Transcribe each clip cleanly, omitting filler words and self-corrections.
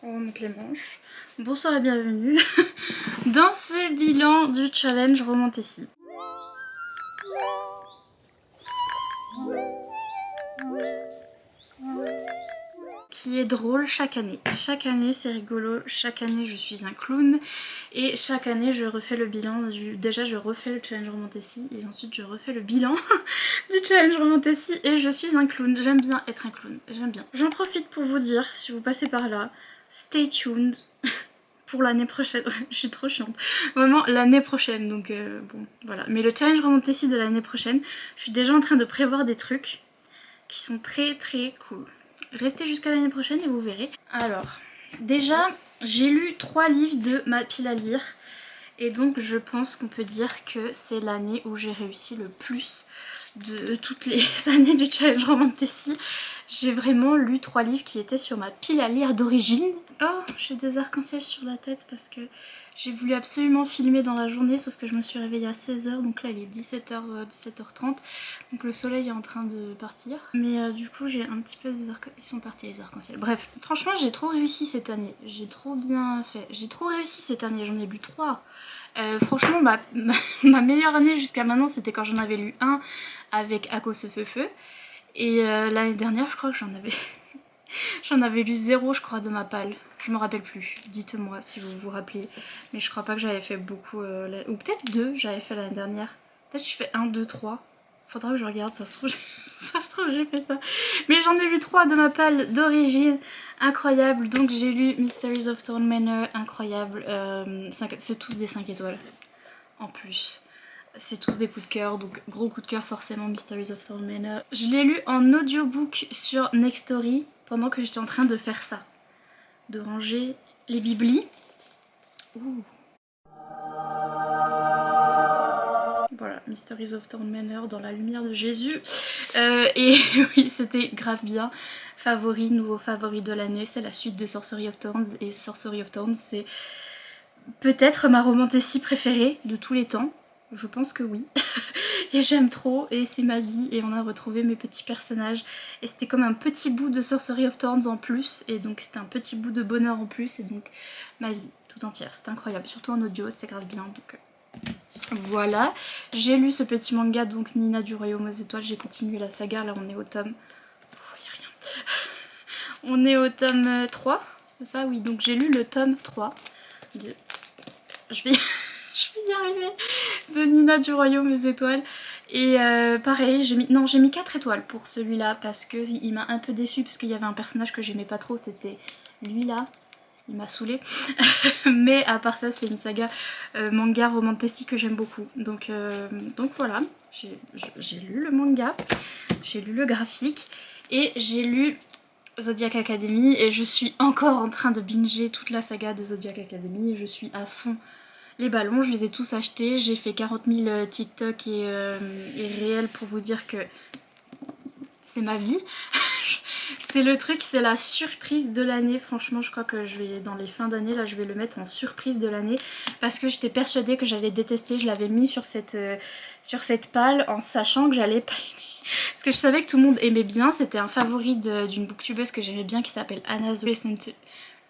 On remonte les manches. Bonsoir et bienvenue dans ce bilan du challenge Remonte ici. Qui est drôle chaque année. Chaque année c'est rigolo, chaque année je suis un clown et chaque année je refais le bilan du... Déjà je refais le challenge Remonte ici et ensuite je refais le bilan du challenge Remonte ici et je suis un clown. J'aime bien être un clown, j'aime bien. J'en profite pour vous dire, si vous passez par là, stay tuned pour l'année prochaine. Ouais, je suis trop chiante. Vraiment l'année prochaine, donc bon voilà. Mais le challenge Remonte ici de l'année prochaine, je suis déjà en train de prévoir des trucs qui sont très cool. Restez jusqu'à l'année prochaine et vous verrez. Alors, déjà, j'ai lu 3 livres de ma pile à lire. Et donc je pense qu'on peut dire que c'est l'année où j'ai réussi le plus de toutes les années du challenge Remonte ici. J'ai vraiment lu 3 livres qui étaient sur ma pile à lire d'origine. Oh, j'ai des arcs-en-ciel sur la tête parce que j'ai voulu absolument filmer dans la journée, sauf que je me suis réveillée à 16h, donc là il est 17h, 17h30, donc le soleil est en train de partir. Mais du coup j'ai un petit peu des arcs-en-ciel, ils sont partis les arcs-en-ciel. Bref, franchement j'ai trop réussi cette année, j'ai trop bien fait, j'ai trop réussi cette année, j'en ai lu 3. Franchement ma meilleure année jusqu'à maintenant c'était quand j'en avais lu un avec Ako ce feu. Et l'année dernière je crois que j'en avais lu 0 je crois de ma palle. Je me rappelle plus, dites-moi si vous vous rappelez. Mais je crois pas que j'avais fait beaucoup, ou peut-être 2 j'avais fait l'année dernière. Peut-être que je fais 1, 2, 3. Faudra que je regarde, ça se trouve j'ai fait ça. Mais j'en ai lu 3 de ma palle d'origine, incroyable. Donc j'ai lu Mysteries of Thorn Manor, incroyable. C'est tous des 5 étoiles en plus. C'est tous des coups de cœur, donc gros coup de cœur forcément Mysteries of Thorn Manor. Je l'ai lu en audiobook sur Nextory pendant que j'étais en train de faire ça. De ranger les biblis. Ouh. Voilà, Mysteries of Thorn Manor dans la lumière de Jésus. Et oui, c'était grave bien. Favori, nouveau favori de l'année, c'est la suite de Sorcery of Thorns. Et Sorcery of Thorns, c'est peut-être ma romantécie préférée de tous les temps. Je pense que oui. Et j'aime trop, et c'est ma vie, et on a retrouvé mes petits personnages. Et c'était comme un petit bout de Sorcery of Thorns en plus, et donc c'était un petit bout de bonheur en plus, et donc ma vie tout entière. C'était incroyable, surtout en audio, c'est grave bien. Donc voilà. J'ai lu ce petit manga, donc Nina du Royaume aux Étoiles, j'ai continué la saga, là on est au tome... Oh, y a rien. On est au tome 3, c'est ça? Oui, donc j'ai lu le tome 3 de... Je vais y arriver, de Nina du Royaume aux Étoiles. Et pareil, j'ai mis 4 étoiles pour celui-là parce qu'il m'a un peu déçue parce qu'il y avait un personnage que j'aimais pas trop, c'était lui là, il m'a saoulée. Mais à part ça, c'est une saga manga romantécie que j'aime beaucoup. Donc voilà, j'ai lu le manga, j'ai lu le graphique et j'ai lu Zodiac Academy et je suis encore en train de binger toute la saga de Zodiac Academy et je suis à fond. Les ballons, je les ai tous achetés, j'ai fait 40 000 TikTok et réels pour vous dire que c'est ma vie. C'est le truc, c'est la surprise de l'année. Franchement, je crois que je vais, dans les fins d'année, là, je vais le mettre en surprise de l'année parce que j'étais persuadée que j'allais détester. Je l'avais mis sur cette palle en sachant que j'allais pas aimer. Parce que je savais que tout le monde aimait bien. C'était un favori d'une booktubeuse que j'aimais bien qui s'appelle Anna Recent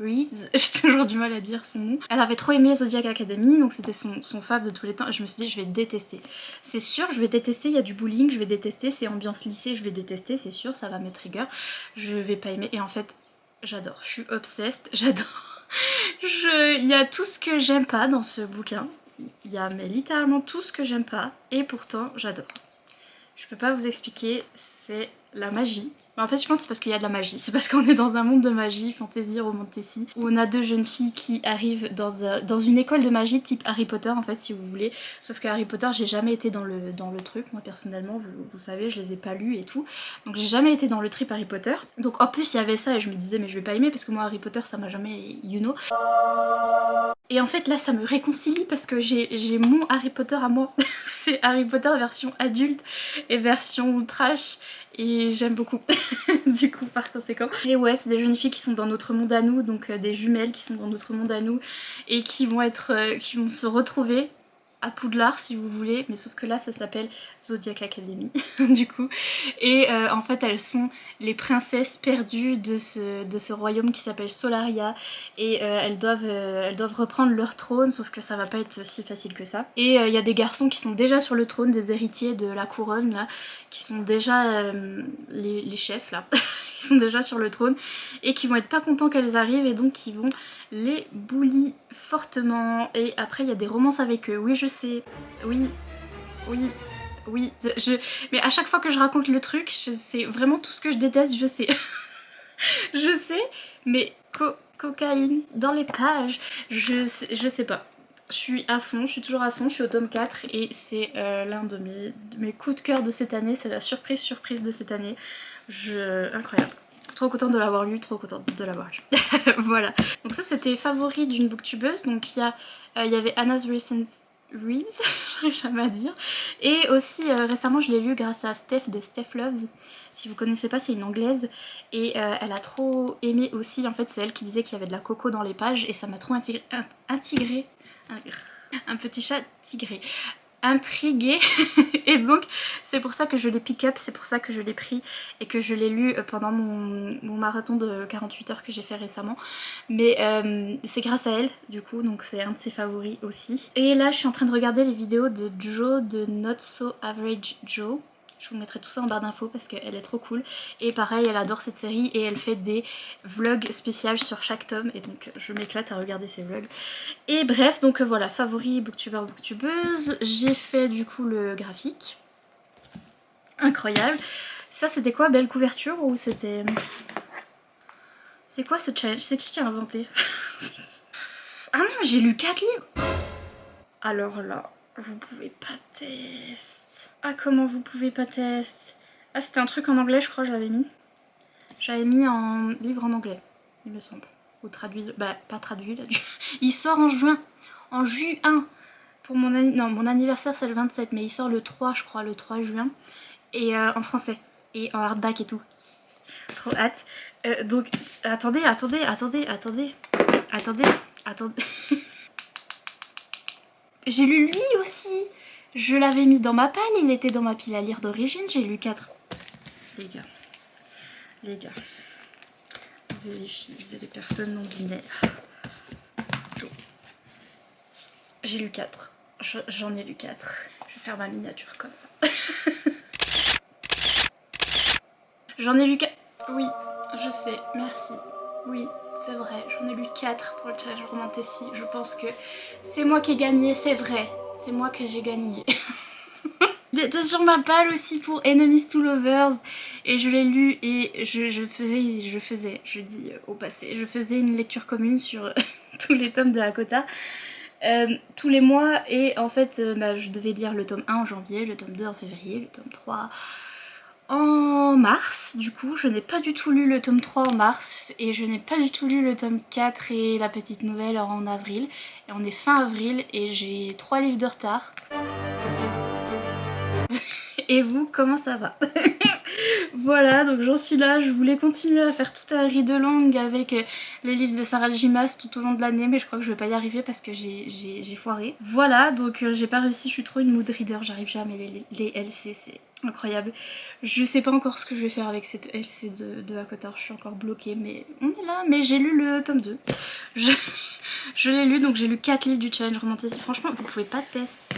Reads, j'ai toujours du mal à dire son nom. Elle avait trop aimé Zodiac Academy, donc c'était son fave de tous les temps, et je me suis dit je vais détester. C'est sûr, je vais détester, il y a du bullying, je vais détester, c'est ambiance lycée, je vais détester, c'est sûr, ça va me trigger, je vais pas aimer, et en fait, j'adore, je suis obsessed, j'adore. Il y a tout ce que j'aime pas dans ce bouquin, il y a mais littéralement tout ce que j'aime pas, et pourtant j'adore. Je peux pas vous expliquer, c'est la magie. En fait je pense que c'est parce qu'il y a de la magie, c'est parce qu'on est dans un monde de magie, fantasy, romantasy, où on a 2 jeunes filles qui arrivent dans une école de magie type Harry Potter en fait si vous voulez, sauf que Harry Potter j'ai jamais été dans le truc, moi personnellement, vous savez je les ai pas lus et tout, donc j'ai jamais été dans le trip Harry Potter, donc en plus il y avait ça et je me disais mais je vais pas aimer parce que moi Harry Potter ça m'a jamais, you know. Et en fait là ça me réconcilie parce que j'ai mon Harry Potter à moi, c'est Harry Potter version adulte et version trash. Et j'aime beaucoup, du coup par conséquent. Et ouais, c'est des jeunes filles qui sont dans notre monde à nous, donc des jumelles qui sont dans notre monde à nous, et qui vont se retrouver à Poudlard si vous voulez, mais sauf que là ça s'appelle Zodiac Academy du coup. Et en fait elles sont les princesses perdues de ce royaume qui s'appelle Solaria, et elles doivent reprendre leur trône, sauf que ça va pas être si facile que ça. Et il y a des garçons qui sont déjà sur le trône, des héritiers de la couronne là, qui sont déjà les chefs là, qui sont déjà sur le trône et qui vont être pas contents qu'elles arrivent, et donc qui vont les bully fortement. Et après il y a des romances avec eux, oui je sais, oui, oui, oui, mais à chaque fois que je raconte le truc, c'est vraiment tout ce que je déteste, je sais. Je sais, mais cocaïne dans les pages, je sais pas. Je suis à fond, je suis toujours à fond, je suis au tome 4 et c'est l'un de mes coups de cœur de cette année, c'est la surprise de cette année. Incroyable. Trop contente de l'avoir lu, trop contente de l'avoir lu. Voilà. Donc ça c'était favori d'une booktubeuse, donc il y avait Anna's Recent Reads, j'arrive jamais à dire. Et aussi récemment je l'ai lu grâce à Steph de Steph Loves. Si vous connaissez pas, c'est une anglaise et elle a trop aimé aussi. En fait c'est elle qui disait qu'il y avait de la coco dans les pages et ça m'a trop un petit chat tigré, intriguée. Et donc c'est pour ça que je l'ai pick up, c'est pour ça que je l'ai pris et que je l'ai lu pendant mon marathon de 48 heures que j'ai fait récemment. Mais c'est grâce à elle du coup, donc c'est un de ses favoris aussi. Et là je suis en train de regarder les vidéos de Joe de Not So Average Joe. Je vous mettrai tout ça en barre d'infos parce qu'elle est trop cool. Et pareil, elle adore cette série et elle fait des vlogs spéciaux sur chaque tome. Et donc je m'éclate à regarder ces vlogs. Et bref, donc voilà, favori, booktuber, booktubeuse. J'ai fait du coup le graphique. Incroyable. Ça c'était quoi, belle couverture ou c'était... C'est quoi ce challenge? C'est qui a inventé? Ah non, j'ai lu 4 livres. Alors là, vous pouvez pas tester. Ah comment vous pouvez pas tester? Ah c'était un truc en anglais je crois j'avais mis. J'avais mis en livre en anglais, il me semble. Ou traduit, bah pas traduit là. Il sort en juin. En juin. Pour mon anniversaire c'est le 27 mais il sort le 3 je crois, le 3 juin. Et en français. Et en hardback et tout. Trop hâte. Donc attendez. J'ai lu lui aussi. Je l'avais mis dans ma palle, il était dans ma pile à lire d'origine, j'ai lu 4. Les gars, c'est les filles, c'est les personnes non binaires. J'ai lu 4, j'en ai lu 4. Je vais faire ma miniature comme ça. J'en ai lu 4. Oui, je sais, merci. Oui, c'est vrai, j'en ai lu 4 pour le challenge Romantasy. Je pense que c'est moi qui ai gagné, c'est vrai. C'est moi que j'ai gagné. Il était sur ma palle aussi pour Enemies to Lovers et je l'ai lu et je faisais une lecture commune sur tous les tomes de Hakota tous les mois et en fait je devais lire le tome 1 en janvier, le tome 2 en février, le tome 3 en mars. Du coup je n'ai pas du tout lu le tome 3 en mars et je n'ai pas du tout lu le tome 4 et la petite nouvelle en avril. Et on est fin avril et j'ai 3 livres de retard. Et vous, comment ça va? Voilà, donc j'en suis là, je voulais continuer à faire tout un read along avec les livres de Sarah Aljimas tout au long de l'année, mais je crois que je vais pas y arriver parce que j'ai foiré. Voilà, donc j'ai pas réussi, je suis trop une mood reader, j'arrive jamais, les LC, c'est incroyable. Je sais pas encore ce que je vais faire avec cette LC de Hakota, je suis encore bloquée, mais on est là. Mais j'ai lu le tome 2, je l'ai lu, donc j'ai lu 4 livres du challenge Romantasy, franchement vous pouvez pas tester.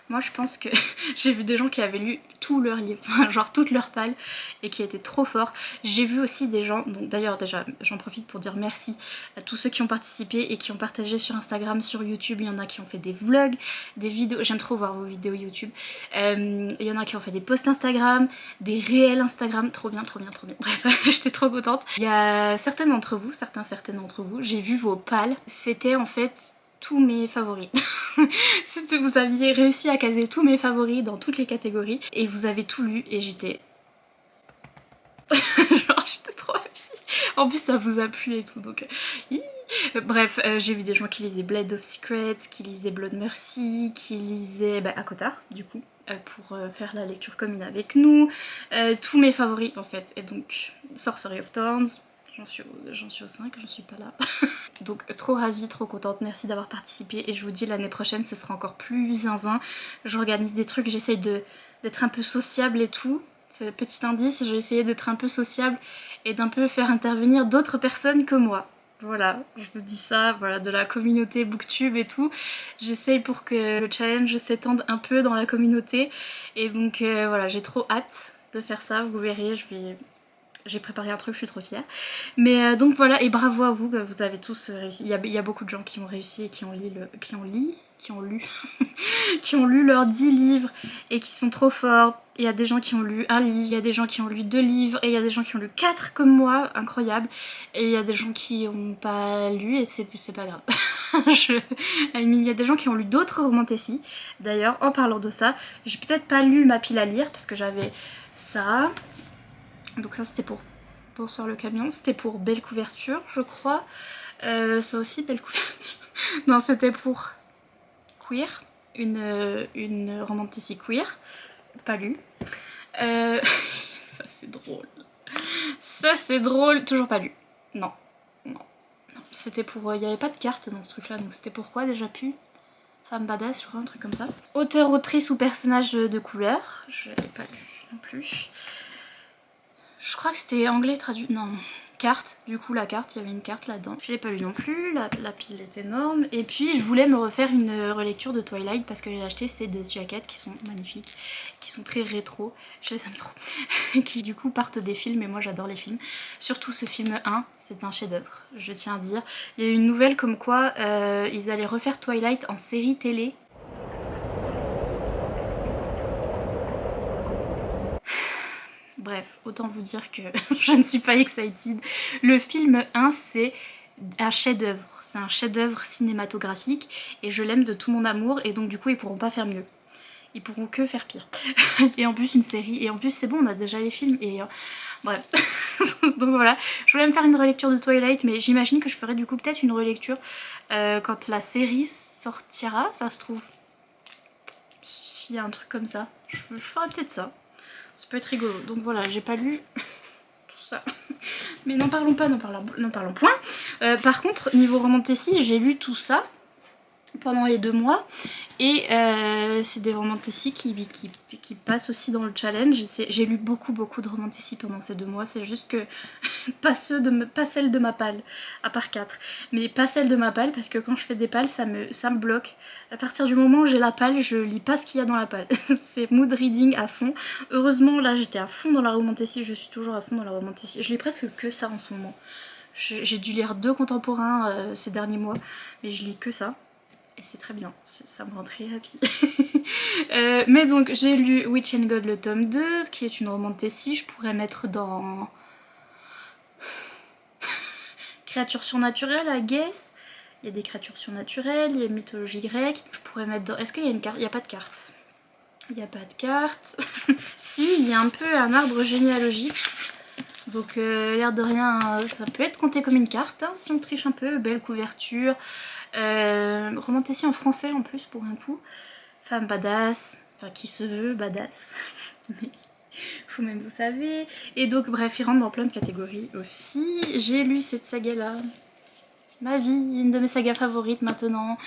Moi je pense que j'ai vu des gens qui avaient lu tous leurs livres, genre toutes leurs palles et qui étaient trop forts. J'ai vu aussi des gens, donc d'ailleurs déjà j'en profite pour dire merci à tous ceux qui ont participé et qui ont partagé sur Instagram, sur YouTube. Il y en a qui ont fait des vlogs, des vidéos, j'aime trop voir vos vidéos YouTube. Il y en a qui ont fait des posts Instagram, des réels Instagram, trop bien. Bref, j'étais trop contente. Il y a certaines d'entre vous, certaines d'entre vous, j'ai vu vos palles, c'était en fait tous mes favoris. Vous aviez réussi à caser tous mes favoris dans toutes les catégories et vous avez tout lu et j'étais... genre j'étais trop happy. En plus ça vous a plu et tout donc... Bref, j'ai vu des gens qui lisaient Blade of Secrets, qui lisaient Blood Mercy, qui lisaient Hakota du coup pour faire la lecture commune avec nous. Tous mes favoris en fait. Et donc Sorcery of Thorns, j'en suis au 5, j'en suis pas là. Donc trop ravie, trop contente, merci d'avoir participé et je vous dis l'année prochaine ce sera encore plus zinzin. J'organise des trucs, j'essaye d'être un peu sociable et tout. C'est le petit indice, j'ai essayé d'être un peu sociable et d'un peu faire intervenir d'autres personnes que moi. Voilà, je vous dis ça, voilà, de la communauté Booktube et tout. J'essaye pour que le challenge s'étende un peu dans la communauté. Et donc voilà, j'ai trop hâte de faire ça, vous verrez, j'ai préparé un truc, je suis trop fière. Mais donc voilà, et bravo à vous, vous avez tous réussi. Il y a beaucoup de gens qui ont réussi et qui ont lu qui ont lu leurs 10 livres et qui sont trop forts. Il y a des gens qui ont lu un livre, il y a des gens qui ont lu 2 livres, et il y a des gens qui ont lu 4 comme moi, incroyable. Et il y a des gens qui ont pas lu et c'est pas grave. Il y a des gens qui ont lu d'autres romantécies. D'ailleurs, en parlant de ça, j'ai peut-être pas lu ma pile à lire parce que j'avais ça. Donc ça c'était pour sur le camion, c'était pour Belle Couverture je crois. Ça aussi Belle Couverture. Non, c'était pour Queer, une romanticie queer, pas lu. Ça c'est drôle. Ça c'est drôle, toujours pas lu. Non, non, non. C'était pour... Il n'y avait pas de carte dans ce truc là, donc c'était pourquoi déjà pu Femme badass, je crois, un truc comme ça. Auteur, autrice ou personnage de couleur, je l'ai pas lu non plus. Je crois que c'était anglais traduit. Non, carte. Du coup, la carte, il y avait une carte là-dedans. Je l'ai pas lu non plus. La pile est énorme. Et puis, je voulais me refaire une relecture de Twilight parce que j'ai acheté ces deux jackets qui sont magnifiques, qui sont très rétro. Je les aime trop. Qui, du coup, partent des films et moi, j'adore les films. Surtout ce film 1, c'est un chef-d'œuvre, je tiens à dire. Il y a eu une nouvelle comme quoi ils allaient refaire Twilight en série télé. Bref, autant vous dire que je ne suis pas excited. Le film 1, c'est un chef-d'œuvre. C'est un chef-d'œuvre cinématographique et je l'aime de tout mon amour et donc du coup ils pourront pas faire mieux. Ils pourront que faire pire. Et en plus une série, et en plus c'est bon, on a déjà les films et... bref. Donc voilà, je voulais me faire une relecture de Twilight mais j'imagine que je ferai du coup peut-être une relecture quand la série sortira, ça se trouve. S'il y a un truc comme ça, je ferai peut-être ça. Ça peut être rigolo. Donc voilà, j'ai pas lu tout ça. Mais n'en parlons pas, n'en parlons point. Par contre, niveau romantécie, j'ai lu tout ça pendant les 2 mois. Et c'est des romantécies qui passent aussi dans le challenge. J'ai lu beaucoup de romantécies pendant ces 2 mois. C'est juste que pas celles de ma palle, à part 4. Mais pas celles de ma palle parce que quand je fais des palles, ça me bloque. À partir du moment où j'ai la palle, je lis pas ce qu'il y a dans la palle. C'est mood reading à fond. Heureusement, là j'étais à fond dans la romantécie. Je suis toujours à fond dans la romantécie. Je lis presque que ça en ce moment. J'ai dû lire 2 contemporains ces derniers mois. Mais je lis que ça. Et c'est très bien, ça me rend très happy. Mais donc j'ai lu Witch and God le tome 2, qui est une romantécie, je pourrais mettre dans... créatures surnaturelles, I guess. Il y a des créatures surnaturelles, il y a une mythologie grecque. Je pourrais mettre dans... Est-ce qu'il y a une carte? Il n'y a pas de carte. Il n'y a pas de carte. Si, il y a un peu un arbre généalogique. Donc l'air de rien, ça peut être compté comme une carte, hein, si on triche un peu. Belle couverture. Romantécie en français en plus pour un coup. Femme badass, enfin qui se veut badass. Mais vous-même vous savez. Et donc bref, il rentre dans plein de catégories aussi. J'ai lu cette saga là. Ma vie, une de mes sagas favorites maintenant,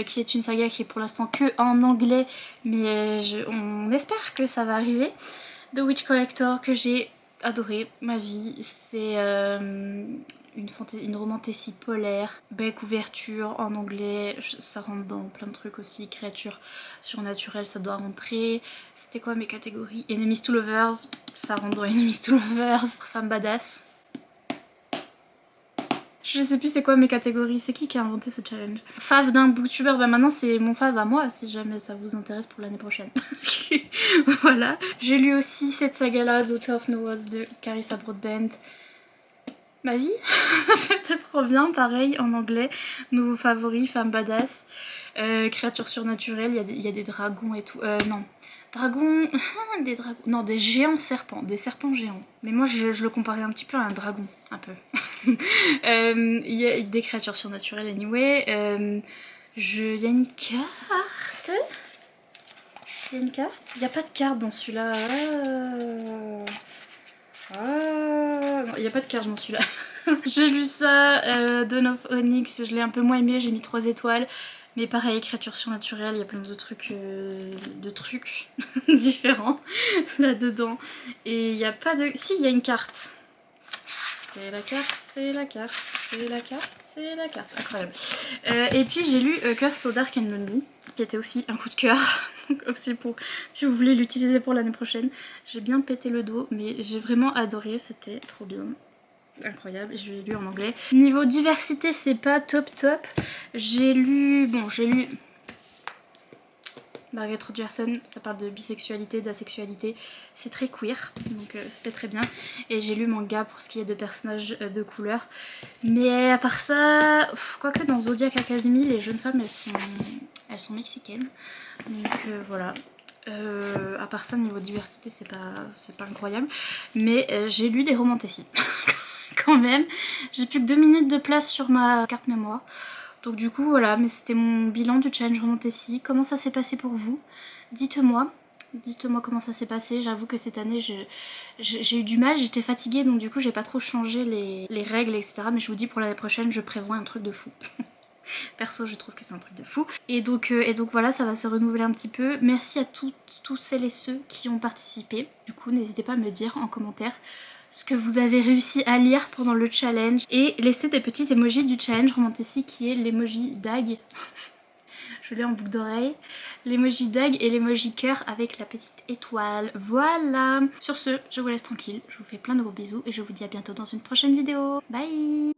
qui est une saga qui est pour l'instant que en anglais, mais on espère que ça va arriver. The Witch Collector, que j'ai adoré, ma vie, c'est une romantécie polaire, belle couverture en anglais, ça rentre dans plein de trucs aussi, créatures surnaturelles, ça doit rentrer. C'était quoi mes catégories? Enemies to Lovers, ça rentre dans Enemies to Lovers, femme badass. Je sais plus c'est quoi mes catégories, c'est qui a inventé ce challenge? Fave d'un booktuber, bah maintenant c'est mon fave à moi si jamais ça vous intéresse pour l'année prochaine. Voilà. J'ai lu aussi cette saga là, Daughter of No Words de Carissa Broadbent. Ma vie. C'était trop bien, pareil en anglais. Nouveau favori, femme badass. Créatures surnaturelles, il y a des dragons et tout. Non. Dragons... des dragons... Non, des géants serpents. Des serpents géants. Mais moi je le comparais un petit peu à un dragon. Un peu. Il y a des créatures surnaturelles anyway. Il y a une carte. Il y a une carte. Il n'y a pas de carte dans celui-là. Ah, il n'y a pas de cœur dans celui-là. J'ai lu ça, Dawn of Onyx, je l'ai un peu moins aimé, j'ai mis 3 étoiles. Mais pareil, écriture surnaturelle, il y a plein de trucs différents là-dedans. Et il n'y a pas de... Si, il y a une carte. C'est la carte, c'est la carte, c'est la carte, c'est la carte. Incroyable. Et puis j'ai lu Curse of Dark and Lonely, qui était aussi un coup de cœur. Donc aussi pour, si vous voulez l'utiliser pour l'année prochaine. J'ai bien pété le dos, mais j'ai vraiment adoré, c'était trop bien. Incroyable, je l'ai lu en anglais. Niveau diversité, c'est pas top top. J'ai lu Margaret Rogerson, ça parle de bisexualité, d'asexualité, c'est très queer, donc c'était très bien. Et j'ai lu manga pour ce qui est de personnages de couleur. Mais à part ça, quoique dans Zodiac Academy, les jeunes femmes elles sont mexicaines, donc voilà. À part ça, niveau diversité, c'est pas incroyable. Mais j'ai lu des romantécies quand même. J'ai plus que 2 minutes de place sur ma carte mémoire. Donc du coup voilà, mais c'était mon bilan du challenge Romantasy. Comment ça s'est passé pour vous? Dites-moi comment ça s'est passé. J'avoue que cette année j'ai eu du mal, j'étais fatiguée donc du coup j'ai pas trop changé les règles etc. Mais je vous dis pour l'année prochaine je prévois un truc de fou. Perso je trouve que c'est un truc de fou. Et donc voilà, ça va se renouveler un petit peu. Merci à tous celles et ceux qui ont participé. Du coup n'hésitez pas à me dire en commentaire ce que vous avez réussi à lire pendant le challenge et laissez des petits emojis du challenge Romantasy qui est l'emoji dag. Je l'ai en boucle d'oreille. L'emoji dag et l'emoji cœur avec la petite étoile. Voilà. Sur ce, je vous laisse tranquille. Je vous fais plein de gros bisous et je vous dis à bientôt dans une prochaine vidéo. Bye.